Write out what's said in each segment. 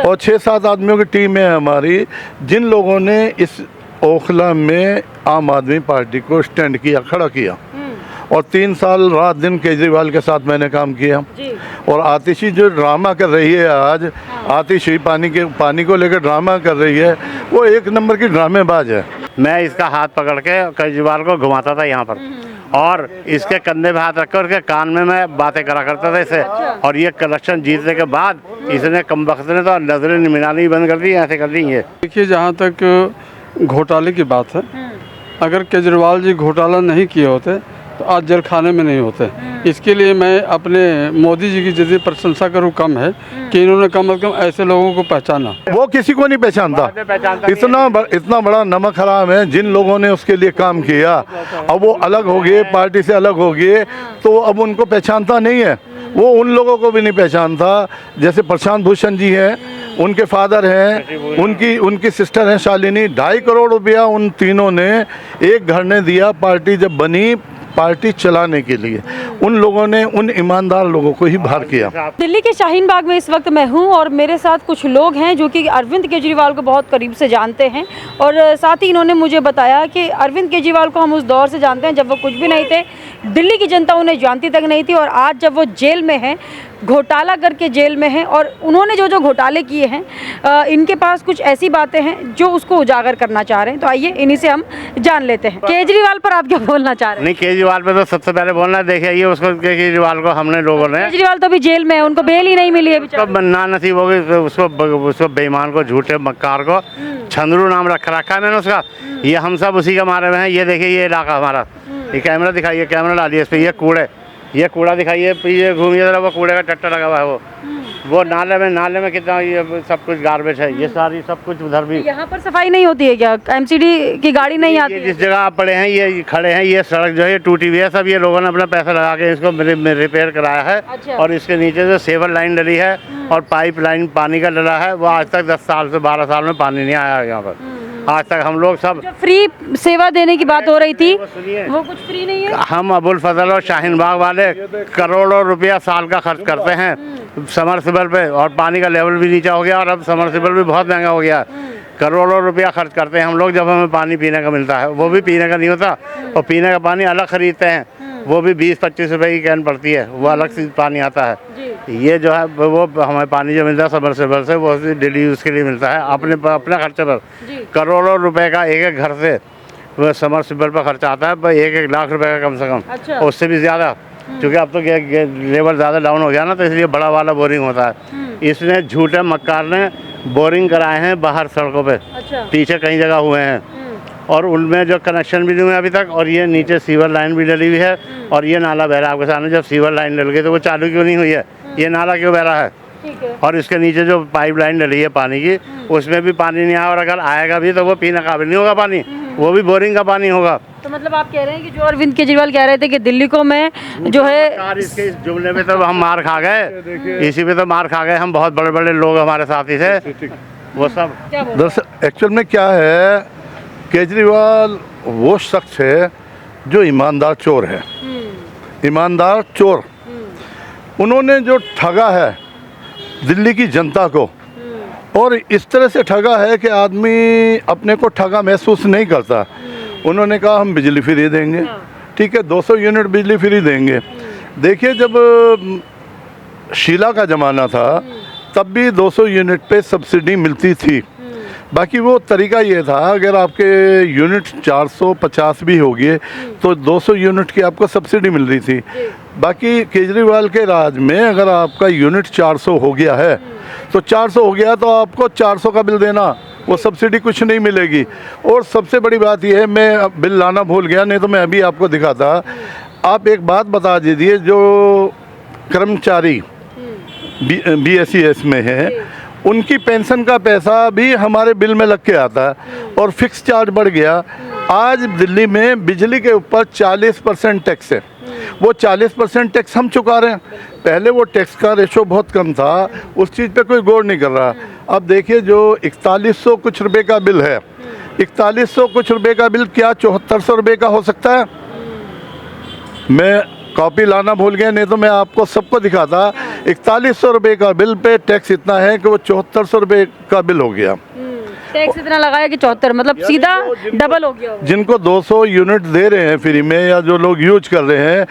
और 6-7 आदमियों की टीम है हमारी, जिन लोगों ने इस ओखला में आम आदमी पार्टी को स्टैंड किया, खड़ा किया। और 3 साल रात दिन केजरीवाल के साथ मैंने काम किया जी। और आतिशी जो ड्रामा कर रही है आज, आतिशी पानी को लेकर ड्रामा कर रही है, वो एक नंबर की ड्रामेबाज है। मैं इसका हाथ पकड़ के केजरीवाल को घुमाता था यहाँ पर और इसके कंधे पे हाथ रखकर उसके कान में मैं बातें करा करता था इससे। और ये इलेक्शन जीतने के बाद इसने कमबख्त ने तो नजरें मिलानी बंद कर दी, ऐसे कर दी है। देखिए, जहाँ तक घोटाले की बात है, अगर केजरीवाल जी घोटाला नहीं किए होते तो आज जेल खाने में नहीं होते। इसके लिए मैं अपने मोदी जी की जितनी प्रशंसा करूँ कम है कि इन्होंने कम से कम ऐसे लोगों को पहचाना। वो किसी को नहीं पहचानता, इतना बड़ा नमक हराम है। जिन लोगों ने उसके लिए काम किया अब वो अलग हो गए, पार्टी से अलग हो गए, तो अब उनको पहचानता नहीं है। वो उन लोगों को भी नहीं पहचानता, जैसे प्रशांत भूषण जी हैं, उनके फादर हैं, उनकी सिस्टर हैं शालिनी। 2.5 करोड़ रुपया उन तीनों ने एक घर ने दिया पार्टी जब बनी, पार्टी चलाने के लिए। उन लोगों ने उन ईमानदार लोगों को ही बाहर किया। दिल्ली के शाहीन बाग में इस वक्त मैं हूं और मेरे साथ कुछ लोग हैं जो कि अरविंद केजरीवाल को बहुत करीब से जानते हैं और साथ ही इन्होंने मुझे बताया कि अरविंद केजरीवाल को हम उस दौर से जानते हैं जब वो कुछ भी नहीं थे, दिल्ली की जनता उन्हें जानती तक नहीं थी। और आज जब वो जेल में हैं, घोटाला करके जेल में हैं और उन्होंने जो घोटाले किए हैं, इनके पास कुछ ऐसी बातें हैं जो उसको उजागर करना चाह रहे हैं। तो आइए इन्हीं से हम जान लेते हैं। केजरीवाल पर आप क्या बोलना चाह रहे हैं? नहीं, केजरीवाल पे तो सबसे पहले बोलना है, देखिए ये उसको केजरीवाल को हमने लोगों ने, केजरीवाल तो अभी जेल में है, उनको बेल ही नहीं मिली है। ना नसीब हो गई उसको बेईमान को, झूठे मक्कार को छंदरू नाम रखा है मैंने उसका। ये हम सब उसी के मारे में हैं। ये देखिए ये इलाका हमारा, ये कैमरा दिखाइए, कैमरा डालिए इस पर, ये कूड़ा दिखाइए, पीछे घूमिए जरा, वो कूड़े का टट्टा लगा हुआ है वो नाले में कितना ये सब कुछ गार्बेज है, ये सारी सब कुछ उधर भी। यहाँ पर सफाई नहीं होती है क्या? एमसीडी की गाड़ी नहीं आती है? जिस जगह आप पड़े हैं, ये खड़े हैं, ये सड़क जो है टूटी हुई है, सब ये लोगों ने अपना पैसा लगा के इसको रिपेयर कराया है। अच्छा। और इसके नीचे जो सेवर लाइन डली है और पाइप लाइन पानी का डला है, वो आज तक 10 साल से 12 साल में पानी नहीं आया यहाँ पर। आज तक हम लोग सब फ्री सेवा देने की बात हो रही थी, वो कुछ फ्री नहीं है। हम अबुल फजल और शाहीन बाग वाले करोड़ों रुपया साल का खर्च करते हैं समरसिबल पे, और पानी का लेवल भी नीचा हो गया और अब समरसिबल भी बहुत महंगा हो गया। करोड़ों रुपया खर्च करते हैं हम लोग जब हमें पानी पीने का मिलता है, वो भी पीने का नहीं होता। और पीने का पानी अलग खरीदते हैं, वो भी 20-25 रुपए की कैन पड़ती है, वो अलग से पानी आता है। ये जो है वो हमें पानी जो मिलता है समरसिबल से, वो डेली यूज़ के लिए मिलता है, अपने खर्चे पर। करोड़ों रुपए का एक घर से वो समरसिबल पर खर्चा आता है, 1-1 लाख रुपए का कम से कम। अच्छा। उससे भी ज़्यादा, क्योंकि अब तो लेवल ज़्यादा डाउन हो गया ना, तो इसलिए बड़ा वाला बोरिंग होता है। इसने झूठे मक्कार ने बोरिंग कराए हैं बाहर सड़कों पे। अच्छा। पीछे कई जगह हुए हैं और उनमें जो कनेक्शन भी नहीं हुए अभी तक। और ये नीचे सीवर लाइन भी डली हुई है और ये नाला बह रहा है आपके सामने। जब सीवर लाइन डल गई तो वो चालू क्यों नहीं हुई है, ये नाला क्यों बह रहा है? और इसके नीचे जो पाइप लाइन डली है पानी की, उसमें भी पानी नहीं आया, और अगर आएगा भी तो वो पीने काबिल नहीं होगा पानी, वो भी बोरिंग का पानी होगा। तो मतलब आप कह रहे हैं कि जो अरविंद केजरीवाल कह रहे थे कि दिल्ली को मैं जो है, इसके इस जुमले में तो हम मार खा गए, इसी पे तो मार खा गए हम। बहुत बड़े बड़े लोग हमारे साथी थे, वो सब। दरअसल एक्चुअल में क्या है, केजरीवाल वो शख्स है जो ईमानदार चोर है, ईमानदार चोर। उन्होंने जो ठगा है दिल्ली की जनता को, और इस तरह से ठगा है कि आदमी अपने को ठगा महसूस नहीं करता। उन्होंने कहा हम बिजली फ्री देंगे, ठीक है, 200 यूनिट बिजली फ्री देंगे। देखिए, जब शीला का ज़माना था तब भी 200 यूनिट पे सब्सिडी मिलती थी। बाकी वो तरीका ये था, अगर आपके यूनिट 450 भी हो गए तो 200 यूनिट की आपको सब्सिडी मिल रही थी। बाकी केजरीवाल के राज में अगर आपका यूनिट 400 हो गया है तो 400 हो गया तो आपको 400 का बिल देना, वो सब्सिडी कुछ नहीं मिलेगी। और सबसे बड़ी बात यह है, मैं बिल लाना भूल गया, नहीं तो मैं अभी आपको दिखाता। आप एक बात बता दीजिए, जो कर्मचारी BSES में है उनकी पेंशन का पैसा भी हमारे बिल में लग के आता है और फिक्स चार्ज बढ़ गया। आज दिल्ली में बिजली के ऊपर 40% टैक्स है, वो 40% टैक्स हम चुका रहे हैं। पहले वो टैक्स का रेशो बहुत कम था, उस चीज़ पे कोई गौर नहीं कर रहा। अब देखिए, जो 4100 कुछ रुपए का बिल है, 4100 कुछ रुपए का बिल क्या 7400 रुपये का हो सकता है? मैं कॉपी लाना भूल गया, नहीं तो मैं आपको सबको दिखाता 4100 रुपये का बिल पे टैक्स इतना है कि वो 7400 रुपये का बिल हो गया। टैक्स इतना लगाया कि 74, मतलब सीधा डबल हो गया होगा। जिनको 200 यूनिट दे रहे हैं फ्री में या जो लोग यूज कर रहे हैं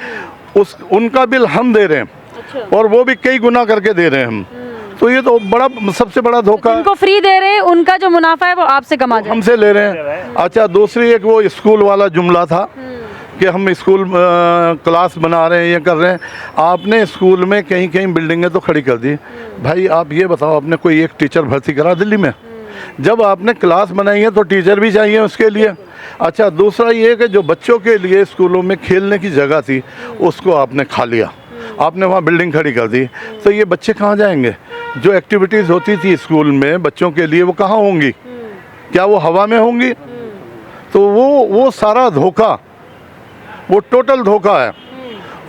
उनका बिल हम दे रहे हैं। अच्छा। और वो भी कई गुना करके दे रहे हैं हम। तो ये तो बड़ा सबसे बड़ा धोखा है। जिनको फ्री दे रहे हैं उनका जो मुनाफा है वो आपसे कमा जाए। हमसे ले रहे हैं। अच्छा, दूसरी एक वो स्कूल वाला जुमला था कि हम स्कूल क्लास बना रहे हैं, ये कर रहे हैं। आपने स्कूल में कहीं कहीं बिल्डिंगें तो खड़ी कर दी। भाई आप ये बताओ, आपने कोई एक टीचर भर्ती करा दिल्ली में? जब आपने क्लास बनाई है तो टीचर भी चाहिए उसके लिए। अच्छा, दूसरा ये कि जो बच्चों के लिए स्कूलों में खेलने की जगह थी उसको आपने खा लिया, आपने वहाँ बिल्डिंग खड़ी कर दी। तो ये बच्चे कहाँ जाएंगे? जो एक्टिविटीज़ होती थी स्कूल में बच्चों के लिए वो कहाँ होंगी? क्या वो हवा में होंगी? तो वो सारा धोखा, वो टोटल धोखा है।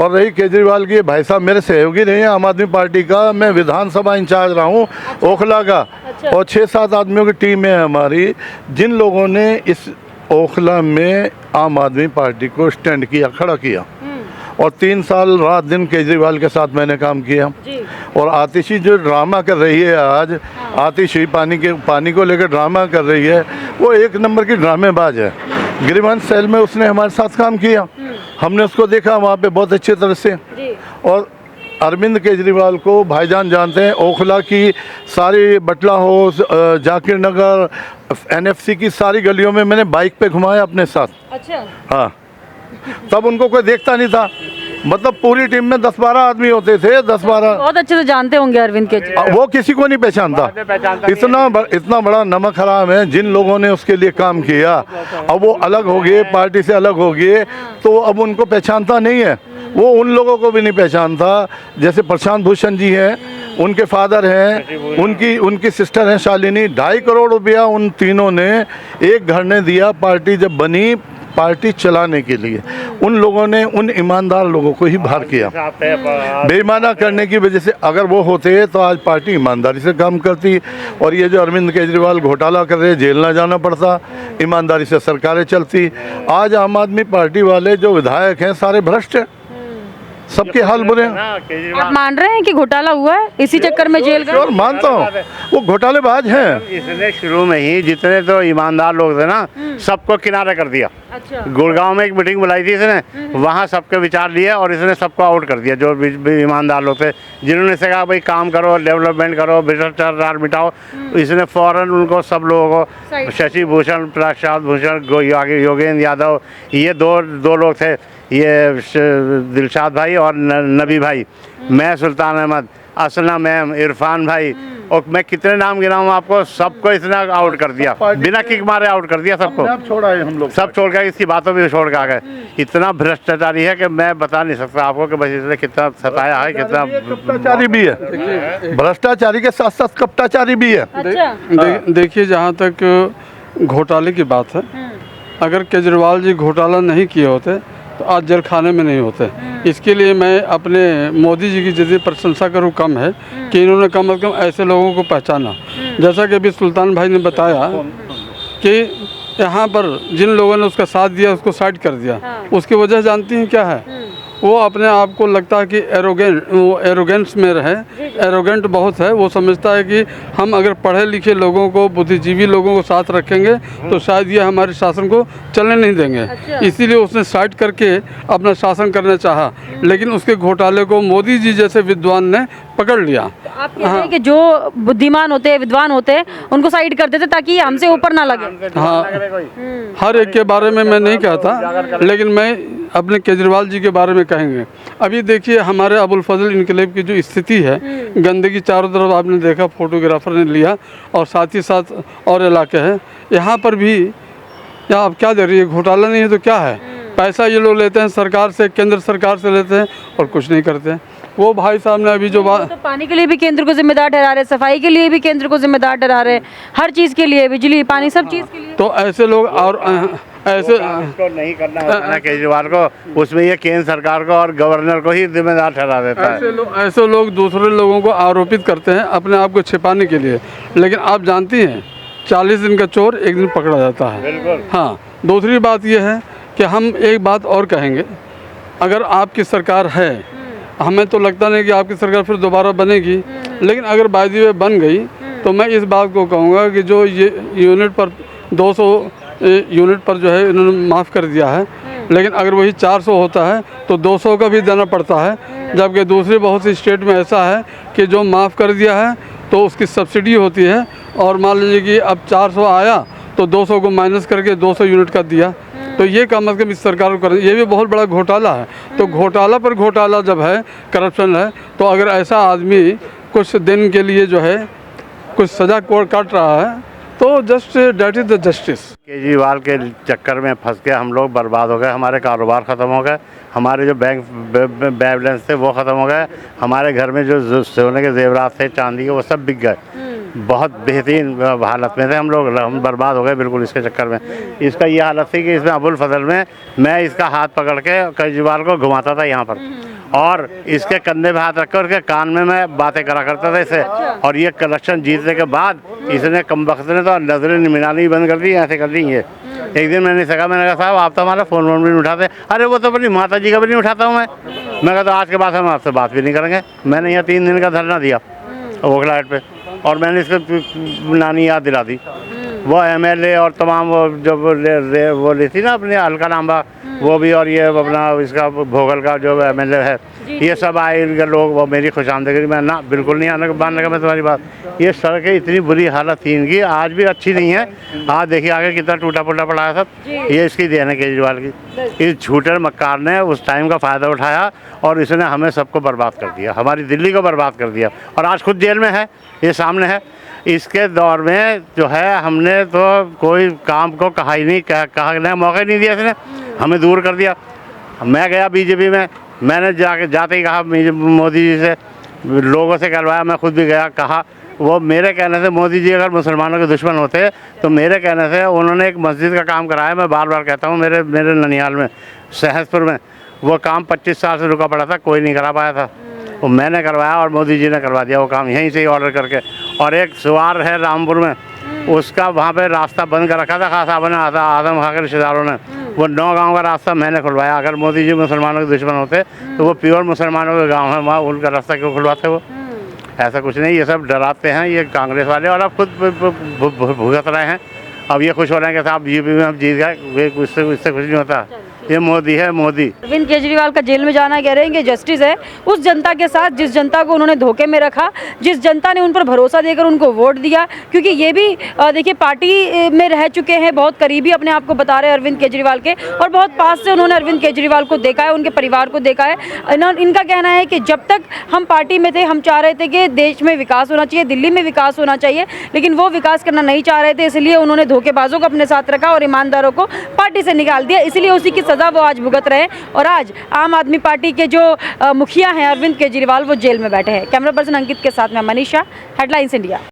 और रही केजरीवाल की, भाई साहब मेरे सहयोगी रहे हैं आम आदमी पार्टी का, मैं विधानसभा इंचार्ज रहा हूँ ओखला का। अच्छा। और 6-7 आदमियों की टीम है हमारी, जिन लोगों ने इस ओखला में आम आदमी पार्टी को स्टैंड किया, खड़ा किया। और 3 साल रात दिन केजरीवाल के साथ मैंने काम किया। जी। और आतिशी जो ड्रामा कर रही है आज, आतिशी पानी को लेकर ड्रामा कर रही है, वो एक नंबर की ड्रामेबाज है। गिरिवंश सेल में उसने हमारे साथ काम किया, हमने उसको देखा वहाँ पे बहुत अच्छी तरह से। जी। और अरविंद केजरीवाल को भाईजान जानते हैं। ओखला की सारी, बटला हो, जाकिर नगर, NFC की सारी गलियों में मैंने बाइक पे घुमाया अपने साथ। अच्छा। हाँ, तब उनको कोई देखता नहीं था। मतलब पूरी टीम में 10-12 आदमी होते थे, 10-12। बहुत अच्छे से जानते होंगे अरविंद केजरीवाल। वो किसी को नहीं पहचानता। इतना बड़ा नमक हराम है। जिन लोगों ने उसके लिए काम किया अब वो अलग हो गए, पार्टी से अलग हो गए, तो अब उनको पहचानता नहीं है। वो उन लोगों को भी नहीं पहचानता। जैसे प्रशांत भूषण जी हैं, उनके फादर हैं, उनकी सिस्टर हैं शालिनी। 2.5 करोड़ रुपया उन तीनों ने एक घर ने दिया पार्टी जब बनी, पार्टी चलाने के लिए। उन लोगों ने उन ईमानदार लोगों को ही बाहर किया। बेईमाना करने की वजह से अगर वो होते तो आज पार्टी ईमानदारी से काम करती। और ये जो अरविंद केजरीवाल घोटाला कर रहे, जेल ना जाना पड़ता, ईमानदारी से सरकारें चलती। आज आम आदमी पार्टी वाले जो विधायक हैं सारे भ्रष्ट हैं, सबके हाल बुरे हैं। आप मान रहे हैं कि घोटाला हुआ है, इसी चक्कर में जेल गए? और मानता हूँ वो घोटालेबाज हैं। इसने शुरू में ही जितने तो ईमानदार लोग थे ना, सबको किनारे कर दिया। अच्छा। गुड़गांव में एक मीटिंग बुलाई थी इसने, वहाँ सबके विचार लिए और इसने सबको आउट कर दिया जो भी ईमानदार लोग थे, जिन्होंने से कहा भाई काम करो, डेवलपमेंट करो, भ्रष्टाचार मिटाओ। इसने फौरन उनको सब लोगों को, शशि भूषण, प्रशांत भूषण, योगेंद्र यादव, ये दो लोग थे, ये दिलशाद भाई और नबी भाई, मैं सुल्तान अहमद, असना मैम, इरफान भाई, और मैं कितने नाम गिनाऊं आपको, सबको इसने आउट कर दिया, बिना किक मारे आउट कर दिया सबको। छोड़ा है हम लोग, सब छोड़ कर इसकी बातों भी छोड़ कर आ गए। इतना भ्रष्टाचारी है कि मैं बता नहीं सकता आपको कि बस इसने कितना सताया है, कितना कपटाचारी भी है। भ्रष्टाचारी के साथ साथ कपटाचारी भी है। अच्छा। देखिए, जहाँ तक घोटाले की बात है, अगर केजरीवाल जी घोटाला नहीं किए होते तो आज जेल खाने में नहीं होते। इसके लिए मैं अपने मोदी जी की जितनी प्रशंसा करूँ कम है कि इन्होंने कम से कम ऐसे लोगों को पहचाना। जैसा कि अभी सुल्तान भाई ने बताया कि यहाँ पर जिन लोगों ने उसका साथ दिया उसको साइड कर दिया। उसकी वजह जानती हैं क्या है? वो अपने आप को लगता है कि एरोगेंस में रहे, एरोगेंट बहुत है। वो समझता है कि हम अगर पढ़े लिखे लोगों को, बुद्धिजीवी लोगों को साथ रखेंगे तो शायद ये हमारे शासन को चलने नहीं देंगे। अच्छा। इसीलिए उसने साइड करके अपना शासन करना चाहा, लेकिन उसके घोटाले को मोदी जी जैसे विद्वान ने पकड़ लिया। तो आप कहते हैं कि जो बुद्धिमान होते हैं, विद्वान होते हैं, उनको साइड कर देते ताकि हमसे ऊपर ना लगे। हाँ, हर एक के बारे में मैं नहीं कहता, लेकिन मैं अपने केजरीवाल जी के बारे में कहेंगे। अभी देखिए हमारे अबुल फजल इनकलेब की जो स्थिति है, गंदगी चारों तरफ आपने देखा, फोटोग्राफर ने लिया, और साथ ही साथ और इलाके हैं। यहाँ पर भी यहाँ आप क्या दे रही है? घोटाला नहीं है तो क्या है? पैसा ये लोग लेते हैं सरकार से, केंद्र सरकार से लेते हैं और कुछ नहीं करते हैं। वो भाई साहब ने अभी जो बात, तो पानी के लिए भी केंद्र को जिम्मेदार ठहरा रहे, सफाई के लिए भी केंद्र को जिम्मेदार ठहरा रहे, हर चीज़ के लिए, बिजली पानी सब चीज़ के लिए। तो ऐसे लोग और ऐसे इसको नहीं करना होता ना केजरीवाल को, उसमें ये केंद्र सरकार को और गवर्नर को ही जिम्मेदार ठहरा देता है। ऐसे लोग दूसरे लोगों को आरोपित करते हैं अपने आप को छिपाने के लिए। लेकिन आप जानती हैं 40 दिन का चोर एक दिन पकड़ा जाता है। बिल्कुल। हाँ, दूसरी बात यह है कि हम एक बात और कहेंगे, अगर आपकी सरकार है हमें तो लगता नहीं कि आपकी सरकार फिर दोबारा बनेगी, लेकिन अगर बाय द वे बन गई तो मैं इस बात को कहूँगा कि जो ये यूनिट पर 200 यूनिट पर जो है इन्होंने माफ़ कर दिया है, लेकिन अगर वही 400 होता है तो 200 का भी देना पड़ता है। जबकि दूसरी बहुत सी स्टेट में ऐसा है कि जो माफ़ कर दिया है तो उसकी सब्सिडी होती है, और मान लीजिए कि अब 400 आया तो 200 को माइनस करके 200 यूनिट का दिया। तो ये कम अज़ कम इस सरकार को कर, ये भी बहुत बड़ा घोटाला है। तो घोटाला पर घोटाला जब है, करप्शन है, तो अगर ऐसा आदमी कुछ दिन के लिए जो है कुछ सज़ा कोर्ट काट रहा है तो just that is the justice. Kejriwal के चक्कर में फंस के हम लोग बर्बाद हो गए, हमारे कारोबार ख़त्म हो गए, हमारे जो बैंक बैलेंस थे वो ख़त्म हो गए, हमारे घर में जो सोने के जेवरात थे, चांदी के, वो सब बिक गए। बहुत बेहतरीन हालत में थे हम लोग, हम बर्बाद हो गए बिल्कुल इसके चक्कर में। इसका ये हालत थी कि इसमें अबुल फजल में मैं इसका हाथ पकड़ के केजरीवाल को घुमाता था यहाँ पर, और इसके कंधे पे हाथ रखकर उसके कान में मैं बातें करा करता था इससे। और ये इलेक्शन जीतने के बाद इसने कमबख्त ने तो नजरें मिलानी बंद कर दी, ऐसे कर दी ये। एक दिन मैंने कहा, मैंने कहा साहब आप तो हमारा फ़ोन वोन भी नहीं उठाते। अरे वो तो अपनी माता जी का भी नहीं उठाता हूँ मैं कहा तो आज के बाद हम आपसे बात भी नहीं करेंगे। मैंने यहाँ 3 दिन का धरना दिया ओखलाहट पे, और मैंने इसको नानी याद दिला दी। वो एमएलए और तमाम वो जो वो ली थी ना अपने हल्का नाम्बा, वो भी, और ये अपना इसका भोगल का जो एमएलए है, ये सब आए इनके लोग, वो मेरी खुशामदगी मैं ना बिल्कुल नहीं आने मान लगा मैं तुम्हारी बात। ये सड़कें इतनी बुरी हालत थी इनकी, आज भी अच्छी नहीं है। आज देखिए आगे कितना टूटा फूटा पड़ा है सब, ये इसकी देन है केजरीवाल की। इस झूठे मक्कार ने उस टाइम का फ़ायदा उठाया और इसने हमें सबको बर्बाद कर दिया, हमारी दिल्ली को बर्बाद कर दिया, और आज खुद जेल में है, ये सामने है। इसके दौर में जो है हमने तो कोई काम को कहा ही नहीं, कहा मौका ही नहीं दिया इसने, हमें दूर कर दिया। मैं गया बीजेपी में, मैंने जाते ही कहा मोदी जी से, लोगों से कहलवाया, मैं खुद भी गया, कहा। वो मेरे कहने से मोदी जी अगर मुसलमानों के दुश्मन होते तो मेरे कहने से उन्होंने एक मस्जिद का काम कराया। मैं बार बार कहता हूँ, मेरे ननिहाल में, सहसपुर में, वो काम 25 साल से रुका पड़ा था, कोई नहीं करा पाया था, वो मैंने करवाया और मोदी जी ने करवा दिया वो काम यहीं से ही ऑर्डर करके। और एक सुवार है रामपुर में, उसका वहाँ पे रास्ता बंद कर रखा था खासा बना आदम खा के रिश्तेदारों ने, वो 9 गांव का रास्ता मैंने खुलवाया। अगर मोदी जी मुसलमानों के दुश्मन होते तो वो प्योर मुसलमानों के गांव है, वहाँ उनका रास्ता क्यों खुलवाते वो? ऐसा कुछ नहीं, ये सब डराते हैं ये कांग्रेस वाले, और अब खुद भुगत रहे हैं। अब ये खुश हो रहे हैं कि साहब यूपी में हम जीत गए, इससे कुछ नहीं होता। ये मोदी है, मोदी। अरविंद केजरीवाल का जेल में जाना कह रहे हैं कि जस्टिस है उस जनता के साथ जिस जनता को उन्होंने धोखे में रखा, जिस जनता ने उन पर भरोसा देकर उनको वोट दिया। क्योंकि ये भी देखिए पार्टी में रह चुके हैं, बहुत करीबी अपने आप को बता रहे हैं अरविंद केजरीवाल के, और बहुत पास से उन्होंने अरविंद केजरीवाल को देखा है, उनके परिवार को देखा है। इनका कहना है कि जब तक हम पार्टी में थे हम चाह रहे थे कि देश में विकास होना चाहिए, दिल्ली में विकास होना चाहिए, लेकिन वो विकास करना नहीं चाह रहे थे, इसलिए उन्होंने धोखेबाजों को अपने साथ रखा और ईमानदारों को पार्टी से निकाल दिया। इसलिए उसी की सज़ा वो आज भुगत रहे हैं, और आज आम आदमी पार्टी के जो मुखिया हैं अरविंद केजरीवाल वो जेल में बैठे हैं। कैमरा पर्सन अंकित के साथ में मनीषा, हेडलाइंस इंडिया।